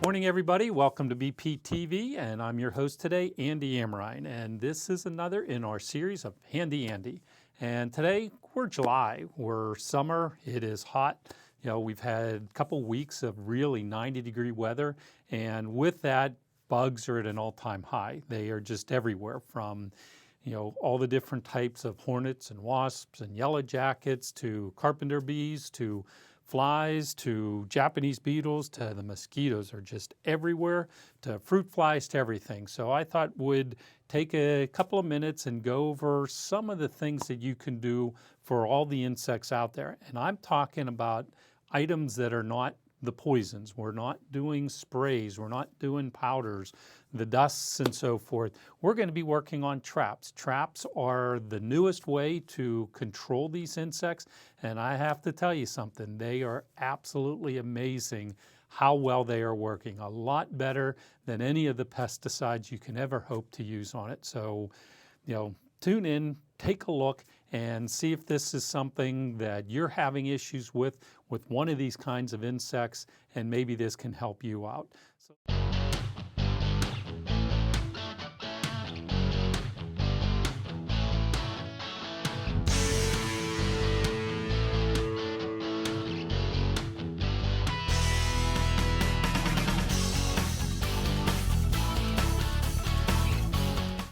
Morning, everybody. Welcome to BPTV, and I'm your host today, Andy Amrine, and this is another in our series of Handy Andy. And today we're July, we're summer, it is hot. You know, we've had a couple weeks of really 90-degree weather, and with that, bugs are at an all-time high. They are just everywhere, from all the different types of hornets and wasps and yellow jackets to carpenter bees to flies to Japanese beetles to the mosquitoes are just everywhere, to fruit flies to everything. So I thought we'd take a couple of minutes and go over some of the things that you can do for all the insects out there. And I'm talking about items that are not the poisons. We're not doing sprays, we're not doing powders, the dusts and so forth. We're going to be working on traps. Traps are the newest way to control these insects, and I have to tell you something, they are absolutely amazing how well they are working. A lot better than any of the pesticides you can ever hope to use on it. So, tune in, take a look, and see if this is something that you're having issues with one of these kinds of insects, and maybe this can help you out.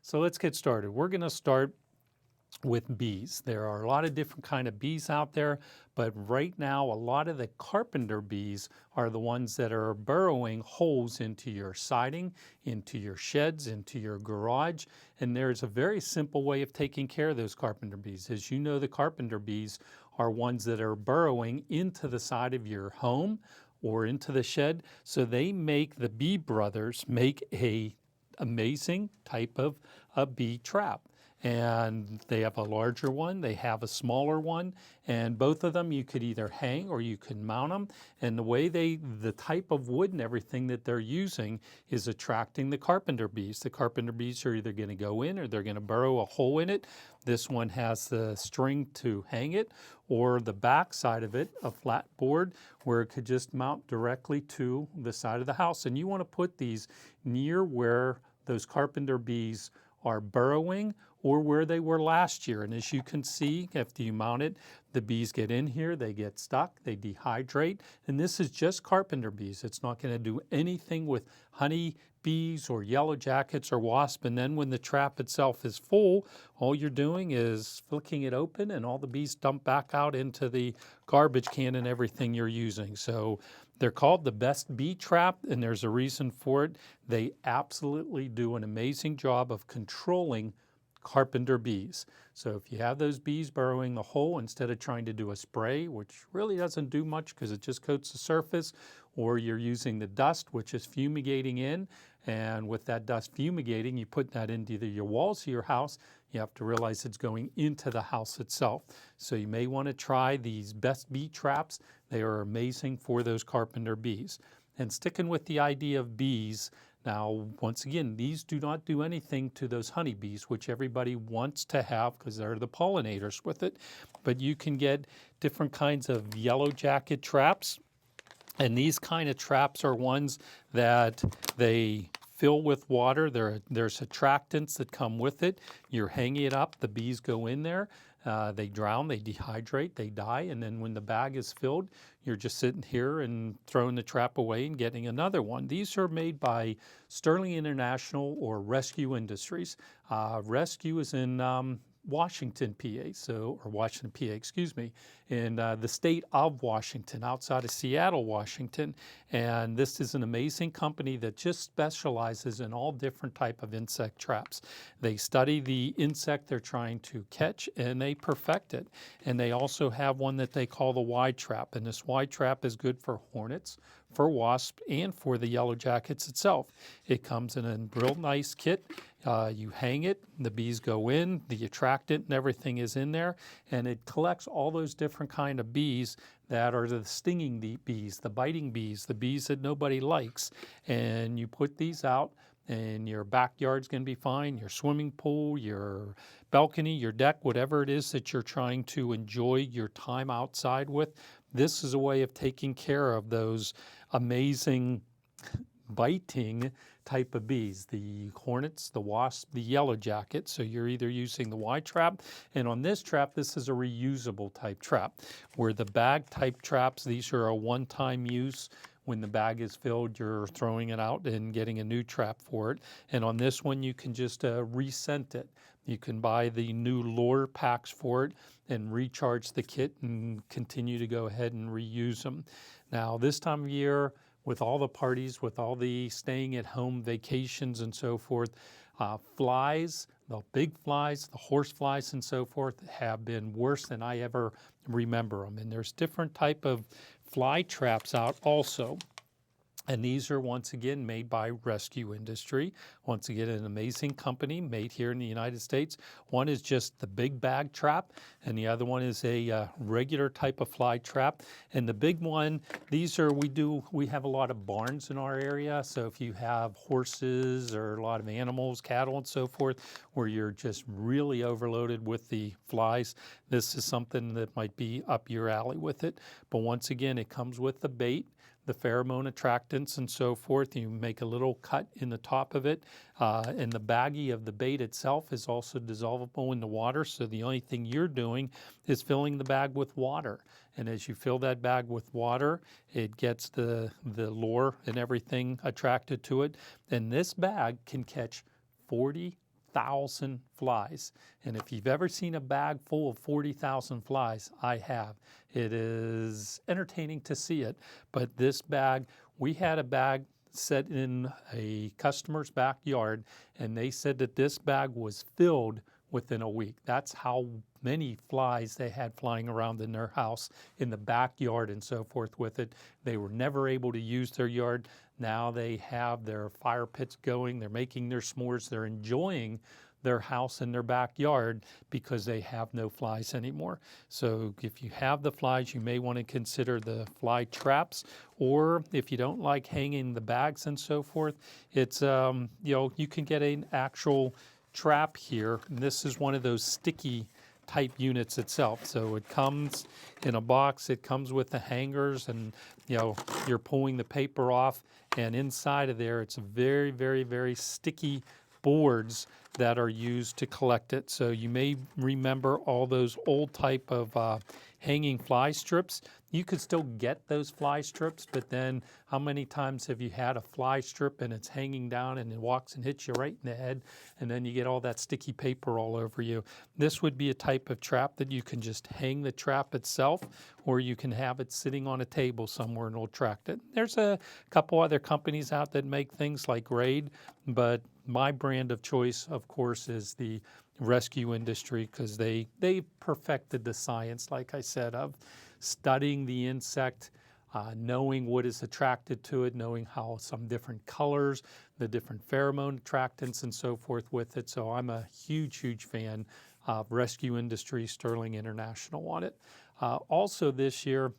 So let's get started. We're going to start with bees. There are a lot of different kind of bees out there, but right now a lot of the carpenter bees are the ones that are burrowing holes into your siding, into your sheds, into your garage. And there's a very simple way of taking care of those carpenter bees. As you know, the carpenter bees are ones that are burrowing into the side of your home or into the shed. So they make, the bee brothers make a amazing type of a bee trap. And they have a larger one, they have a smaller one, and both of them you could either hang or you could mount them. And the way the type of wood and everything that they're using is attracting the carpenter bees. The carpenter bees are either going to go in or they're going to burrow a hole in it. This one has the string to hang it, or the back side of it, a flat board where it could just mount directly to the side of the house. And you want to put these near where those carpenter bees are burrowing or where they were last year. And as you can see, after you mount it, the bees get in here, they get stuck, they dehydrate. And this is just carpenter bees. It's not going to do anything with honey bees or yellow jackets or wasp. And then when the trap itself is full, all you're doing is flicking it open and all the bees dump back out into the garbage can and everything you're using. So they're called the best bee trap, and there's a reason for it. They absolutely do an amazing job of controlling carpenter bees. So if you have those bees burrowing the hole, instead of trying to do a spray, which really doesn't do much because it just coats the surface, or you're using the dust, which is fumigating in, and with that dust fumigating, you put that into either your walls of your house, you have to realize it's going into the house itself. So you may want to try these best bee traps. They are amazing for those carpenter bees. And sticking with the idea of bees, now, once again, these do not do anything to those honeybees, which everybody wants to have because they're the pollinators with it. But you can get different kinds of yellow jacket traps. And these kind of traps are ones that they fill with water. There's attractants that come with it. You're hanging it up, the bees go in there. They drown, they dehydrate, they die, and then when the bag is filled, you're just sitting here and throwing the trap away and getting another one. These are made by Sterling International or Rescue Industries. Rescue is in Washington, PA, or Washington, PA, excuse me, in the state of Washington, outside of Seattle, Washington. And this is an amazing company that just specializes in all different type of insect traps. They study the insect they're trying to catch and they perfect it. And they also have one that they call the Y trap. And this Y trap is good for hornets, for wasps, and for the yellow jackets itself. It comes in a real nice kit. You hang it, the bees go in, the attractant and everything is in there, and it collects all those different kind of bees that are the stinging bees, the biting bees, the bees that nobody likes. And you put these out, and your backyard's going to be fine, your swimming pool, your balcony, your deck, whatever it is that you're trying to enjoy your time outside with. This is a way of taking care of those amazing biting type of bees, the hornets, the wasps, the yellow jacket. So you're either using the Y trap, and on this trap, this is a reusable type trap, where the bag type traps, these are a one-time use. When the bag is filled, you're throwing it out and getting a new trap for it. And on this one, you can just rescent it. You can buy the new lure packs for it and recharge the kit and continue to go ahead and reuse them. Now, this time of year, with all the parties, with all the staying at home vacations and so forth, flies, the big flies, the horse flies and so forth, have been worse than I ever remember them. And there's different type of fly traps out also. And these are, once again, made by Rescue Industry. Once again, an amazing company made here in the United States. One is just the big bag trap, and the other one is a regular type of fly trap. And the big one, these are, we have a lot of barns in our area. So if you have horses or a lot of animals, cattle and so forth, where you're just really overloaded with the flies, this is something that might be up your alley with it. But once again, it comes with the bait, the pheromone attractants and so forth. You make a little cut in the top of it. And the baggie of the bait itself is also dissolvable in the water. So the only thing you're doing is filling the bag with water. And as you fill that bag with water, it gets the lure and everything attracted to it. And this bag can catch 40,000 flies. And if you've ever seen a bag full of 40,000 flies, I have. It is entertaining to see it. But this bag, we had a bag set in a customer's backyard, and they said that this bag was filled within a week. That's how many flies they had flying around in their house, in the backyard and so forth with it. They were never able to use their yard. Now they have their fire pits going, they're making their s'mores, they're enjoying their house in their backyard because they have no flies anymore. So if you have the flies, you may want to consider the fly traps, or if you don't like hanging the bags and so forth, it's, you can get an actual trap here. And this is one of those sticky type units itself. So it comes in a box, it comes with the hangers, and you're pulling the paper off, and inside of there it's very, very, very sticky boards that are used to collect it. So you may remember all those old type of hanging fly strips. You could still get those fly strips, but then how many times have you had a fly strip and it's hanging down and it walks and hits you right in the head, and then you get all that sticky paper all over you? This would be a type of trap that you can just hang the trap itself, or you can have it sitting on a table somewhere and it'll attract it. There's a couple other companies out that make things like Raid, but my brand of choice, of course, is the Rescue Industry, because they perfected the science, like I said, of studying the insect, knowing what is attracted to it, knowing how some different colors, the different pheromone attractants and so forth with it. So I'm a huge, huge fan of Rescue Industry, Sterling International on it. Also this year,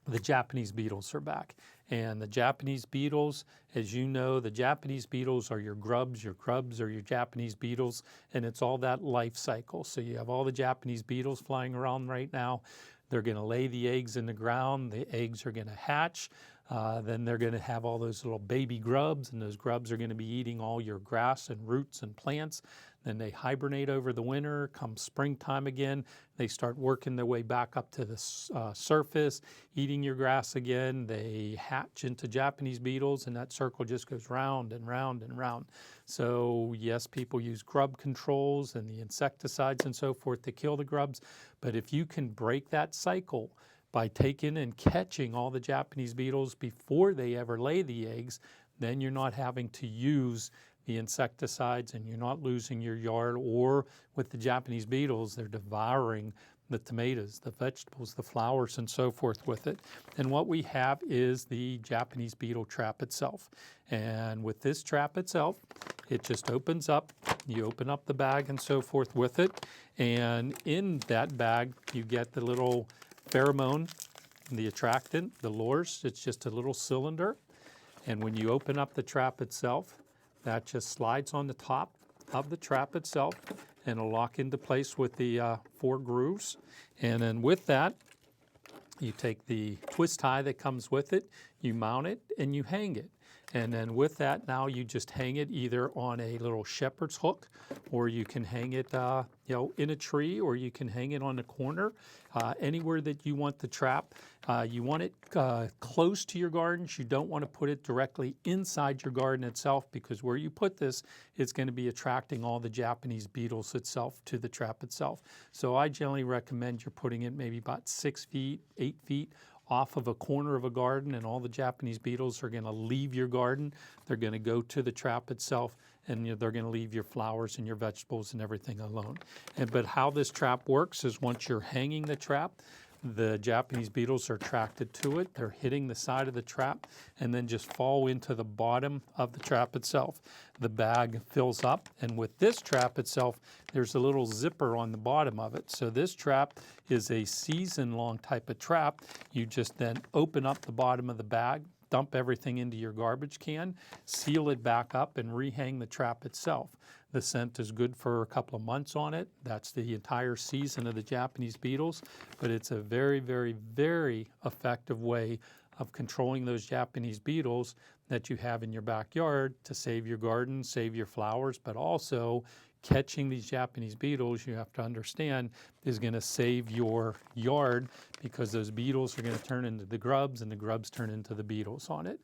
the Japanese beetles are back. And the Japanese beetles, as you know, the Japanese beetles are your grubs are your Japanese beetles, and it's all that life cycle. So you have all the Japanese beetles flying around right now. They're going to lay the eggs in the ground. The eggs are going to hatch. Then they're going to have all those little baby grubs, and those grubs are going to be eating all your grass and roots and plants. Then they hibernate over the winter. Come springtime again, they start working their way back up to the surface, eating your grass again. They hatch into Japanese beetles, and that circle just goes round and round and round. So yes, people use grub controls and the insecticides and so forth to kill the grubs. But if you can break that cycle by taking and catching all the Japanese beetles before they ever lay the eggs, then you're not having to use the insecticides, and you're not losing your yard. Or with the Japanese beetles, they're devouring the tomatoes, the vegetables, the flowers, and so forth with it. And what we have is the Japanese beetle trap itself. And with this trap itself, it just opens up. You open up the bag and so forth with it. And in that bag, you get the little pheromone, the attractant, the lures. It's just a little cylinder. And when you open up the trap itself, that just slides on the top of the trap itself, and it'll lock into place with the 4 grooves. And then with that, you take the twist tie that comes with it, You mount it and you hang it. And then with that, now you just hang it either on a little shepherd's hook, or you can hang it in a tree, or you can hang it on the corner, anywhere that you want the trap. You want it close to your gardens. You don't want to put it directly inside your garden itself, because where you put this, it's going to be attracting all the Japanese beetles itself to the trap itself. So I generally recommend you're putting it maybe about 6 feet, 8 feet off of a corner of a garden, and all the Japanese beetles are going to leave your garden. They're going to go to the trap itself, and they're going to leave your flowers and your vegetables and everything alone. But how this trap works is, once you're hanging the trap, the Japanese beetles are attracted to it. They're hitting the side of the trap and then just fall into the bottom of the trap itself. The bag fills up, and with this trap itself, there's a little zipper on the bottom of it. So this trap is a season-long type of trap. You just then open up the bottom of the bag, dump everything into your garbage can, seal it back up, and rehang the trap itself. The scent is good for a couple of months on it. That's the entire season of the Japanese beetles, but it's a very, very, very effective way of controlling those Japanese beetles that you have in your backyard to save your garden, save your flowers, but also catching these Japanese beetles, you have to understand, is going to save your yard, because those beetles are going to turn into the grubs, and the grubs turn into the beetles on it.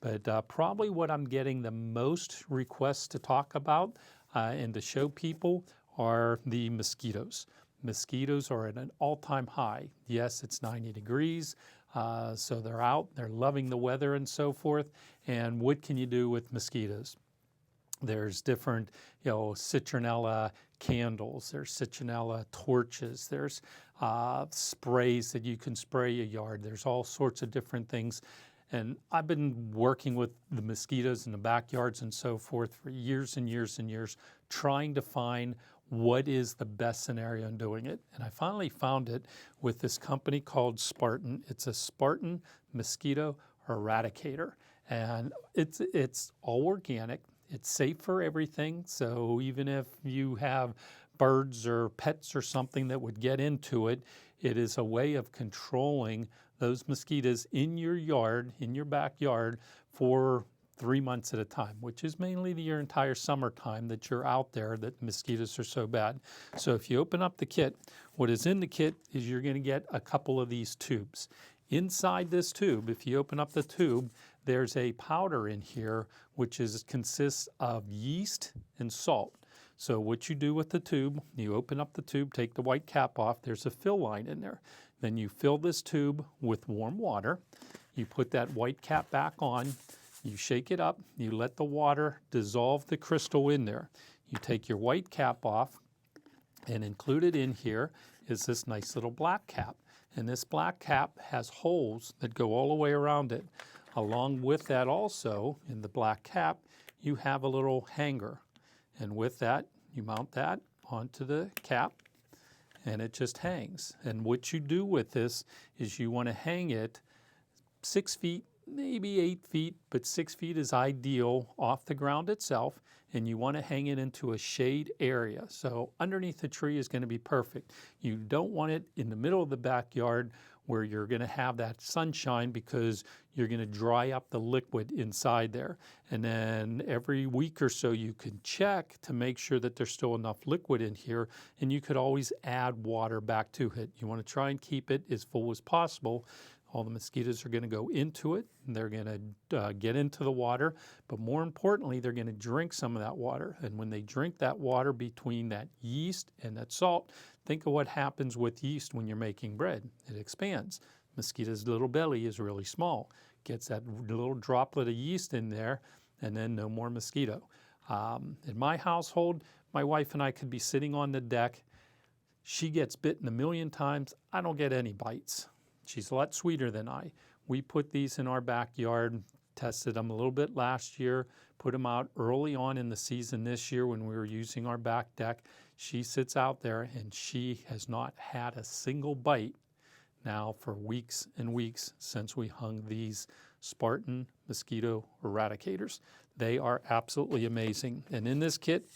But probably what I'm getting the most requests to talk about and to show people are the mosquitoes. Mosquitoes are at an all-time high. Yes, it's 90 degrees, so they're out, they're loving the weather and so forth. And what can you do with mosquitoes? There's different, citronella candles, there's citronella torches, there's sprays that you can spray a yard. There's all sorts of different things. And I've been working with the mosquitoes in the backyards and so forth for years and years and years, trying to find what is the best scenario in doing it. And I finally found it with this company called Spartan. It's a Spartan mosquito eradicator. And it's all organic. It's safe for everything. So even if you have birds or pets or something that would get into it, it is a way of controlling those mosquitoes in your yard, in your backyard, for 3 months at a time, which is mainly your entire summertime that you're out there, that mosquitoes are so bad. So if you open up the kit, what is in the kit is you're going to get a couple of these tubes. Inside this tube, if you open up the tube, there's a powder in here which consists of yeast and salt. So what you do with the tube, you open up the tube, take the white cap off, there's a fill line in there. Then you fill this tube with warm water, you put that white cap back on, you shake it up, you let the water dissolve the crystal in there. You take your white cap off, and included in here is this nice little black cap. And this black cap has holes that go all the way around it. Along with that also, in the black cap, you have a little hanger. And with that, you mount that onto the cap, and it just hangs. And what you do with this is you want to hang it 6 feet, maybe 8 feet, but 6 feet is ideal off the ground itself, and you want to hang it into a shade area. So underneath the tree is going to be perfect. You don't want it in the middle of the backyard where you're going to have that sunshine, because you're going to dry up the liquid inside there. And then every week or so you can check to make sure that there's still enough liquid in here, and you could always add water back to it. You want to try and keep it as full as possible. All the mosquitoes are going to go into it, and they're going to get into the water, but more importantly, they're going to drink some of that water. And when they drink that water between that yeast and that salt, think of what happens with yeast when you're making bread. It expands. Mosquito's little belly is really small. Gets that little droplet of yeast in there, and then no more mosquito. In my household, my wife and I could be sitting on the deck. She gets bitten a million times. I don't get any bites. She's a lot sweeter than I. We put these in our backyard, tested them a little bit last year, put them out early on in the season this year when we were using our back deck. She sits out there, and she has not had a single bite now for weeks and weeks since we hung these Spartan mosquito eradicators. They are absolutely amazing. And in this kit,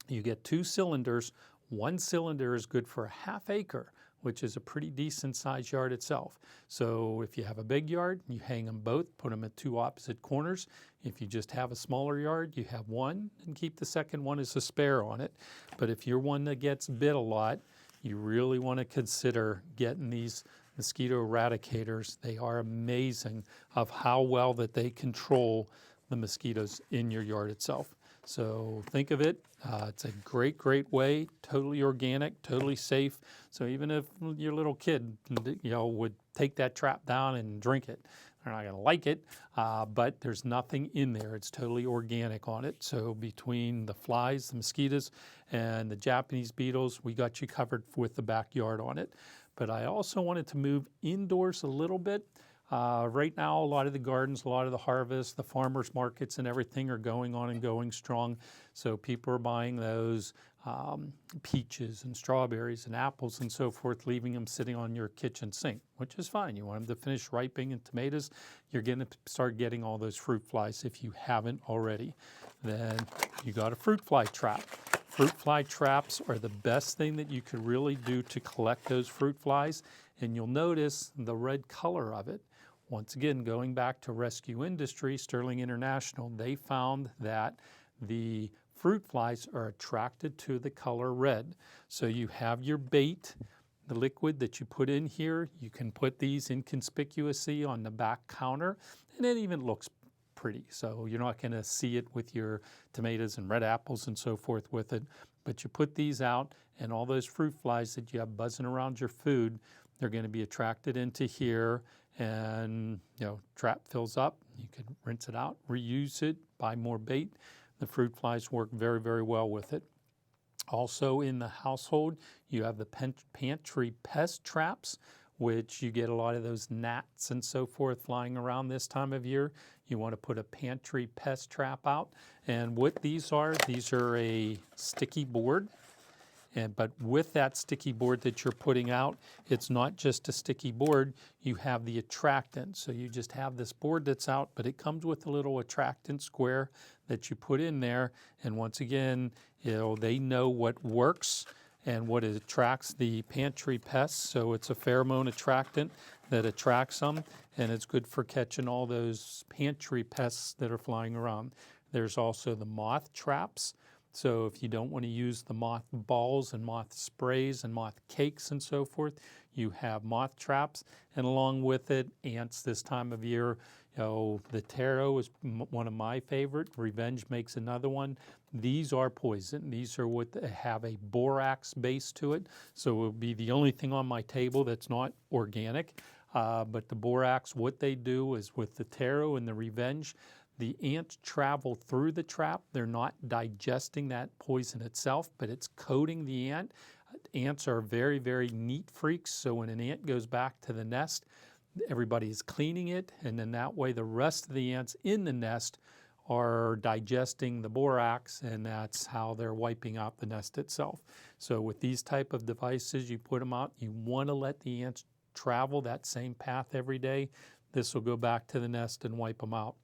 you get 2 cylinders. One cylinder is good for a half acre, which is a pretty decent sized yard itself. So if you have a big yard, you hang them both, put them at two opposite corners. If you just have a smaller yard, you have one and keep the second one as a spare on it. But if you're one that gets bit a lot, you really want to consider getting these mosquito eradicators. They are amazing of how well that they control the mosquitoes in your yard itself. So think of it, it's a great, great way, totally organic, totally safe. So even if your little kid, would take that trap down and drink it, they're not going to like it, but there's nothing in there. It's totally organic on it. So between the flies, the mosquitoes, and the Japanese beetles, we got you covered with the backyard on it. But I also wanted to move indoors a little bit. Right now, a lot of the gardens, a lot of the harvests, the farmers markets and everything are going on and going strong. So people are buying those peaches and strawberries and apples and so forth, leaving them sitting on your kitchen sink, which is fine. You want them to finish ripening, and tomatoes, you're going to start getting all those fruit flies if you haven't already. Then you got a fruit fly trap. Fruit fly traps are the best thing that you could really do to collect those fruit flies, and you'll notice the red color of it. Once again, going back to Rescue Industry, Sterling International, they found that the fruit flies are attracted to the color red. So you have your bait, the liquid that you put in here. You can put these inconspicuously on the back counter, and it even looks pretty. So you're not going to see it with your tomatoes and red apples and so forth with it. But you put these out, and all those fruit flies that you have buzzing around your food, they're going to be attracted into here, and trap fills up. You can rinse it out, reuse it, buy more bait. The fruit flies work very, very well with it. Also in the household, you have the pantry pest traps, which you get a lot of those gnats and so forth flying around this time of year. You want to put a pantry pest trap out. And what these are a sticky board. But with that sticky board that you're putting out, it's not just a sticky board, you have the attractant. So you just have this board that's out, but it comes with a little attractant square that you put in there. And once again, they know what works and what it attracts the pantry pests. So it's a pheromone attractant that attracts them, and it's good for catching all those pantry pests that are flying around. There's also the moth traps. So if you don't want to use the moth balls and moth sprays and moth cakes and so forth, you have moth traps. And along with it, ants this time of year. The taro is one of my favorite. Revenge makes another one. These are poison. These are what have a borax base to it. So it will be the only thing on my table that's not organic. But the borax, what they do is with the taro and the Revenge, the ants travel through the trap. They're not digesting that poison itself, but it's coating the ant. Ants are very, very neat freaks, so when an ant goes back to the nest, everybody is cleaning it, and then that way the rest of the ants in the nest are digesting the borax, and that's how they're wiping out the nest itself. So with these type of devices, you put them out, you want to let the ants travel that same path every day. This will go back to the nest and wipe them out.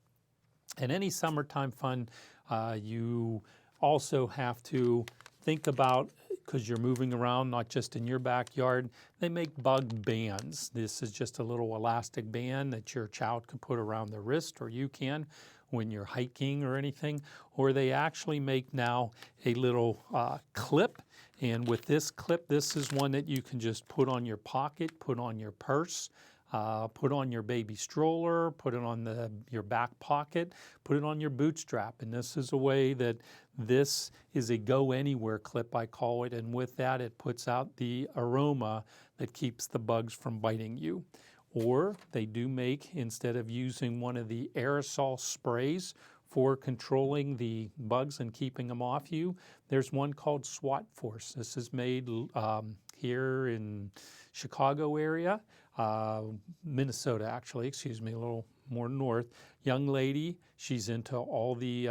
And any summertime fun, you also have to think about, because you're moving around, not just in your backyard, they make bug bands. This is just a little elastic band that your child can put around their wrist, or you can when you're hiking or anything. Or they actually make now a little clip. And with this clip, this is one that you can just put on your pocket, put on your purse, put on your baby stroller, put it on your back pocket, put it on your boot strap. And this is a way that this is a go anywhere clip, I call it. And with that, it puts out the aroma that keeps the bugs from biting you. Or they do make, instead of using one of the aerosol sprays for controlling the bugs and keeping them off you, there's one called SWAT Force. This is made here in Chicago area. Minnesota, actually, excuse me, a little more north. Young lady, she's into all the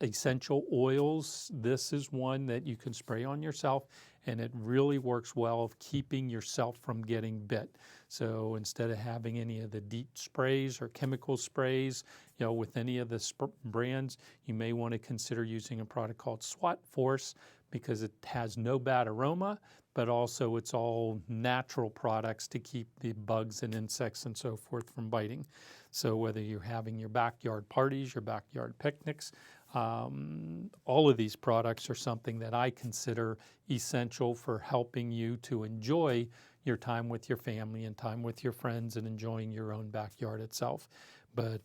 essential oils. This is one that you can spray on yourself, and it really works well of keeping yourself from getting bit. So instead of having any of the DEET sprays or chemical sprays, with any of the brands, you may want to consider using a product called SWAT Force. because it has no bad aroma, but also it's all natural products to keep the bugs and insects and so forth from biting. So whether you're having your backyard parties, your backyard picnics, all of these products are something that I consider essential for helping you to enjoy your time with your family and time with your friends and enjoying your own backyard itself. But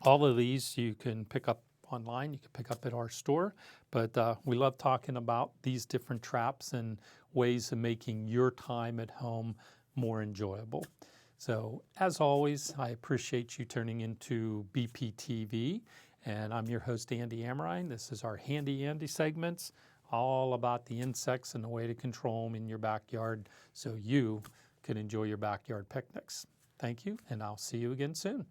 all of these you can pick up online, you can pick up at our store, but we love talking about these different traps and ways of making your time at home more enjoyable. So as always, I appreciate you turning into BPTV, and I'm your host, Andy Amrine. This is our Handy Andy segments, all about the insects and the way to control them in your backyard so you can enjoy your backyard picnics. Thank you, and I'll see you again soon.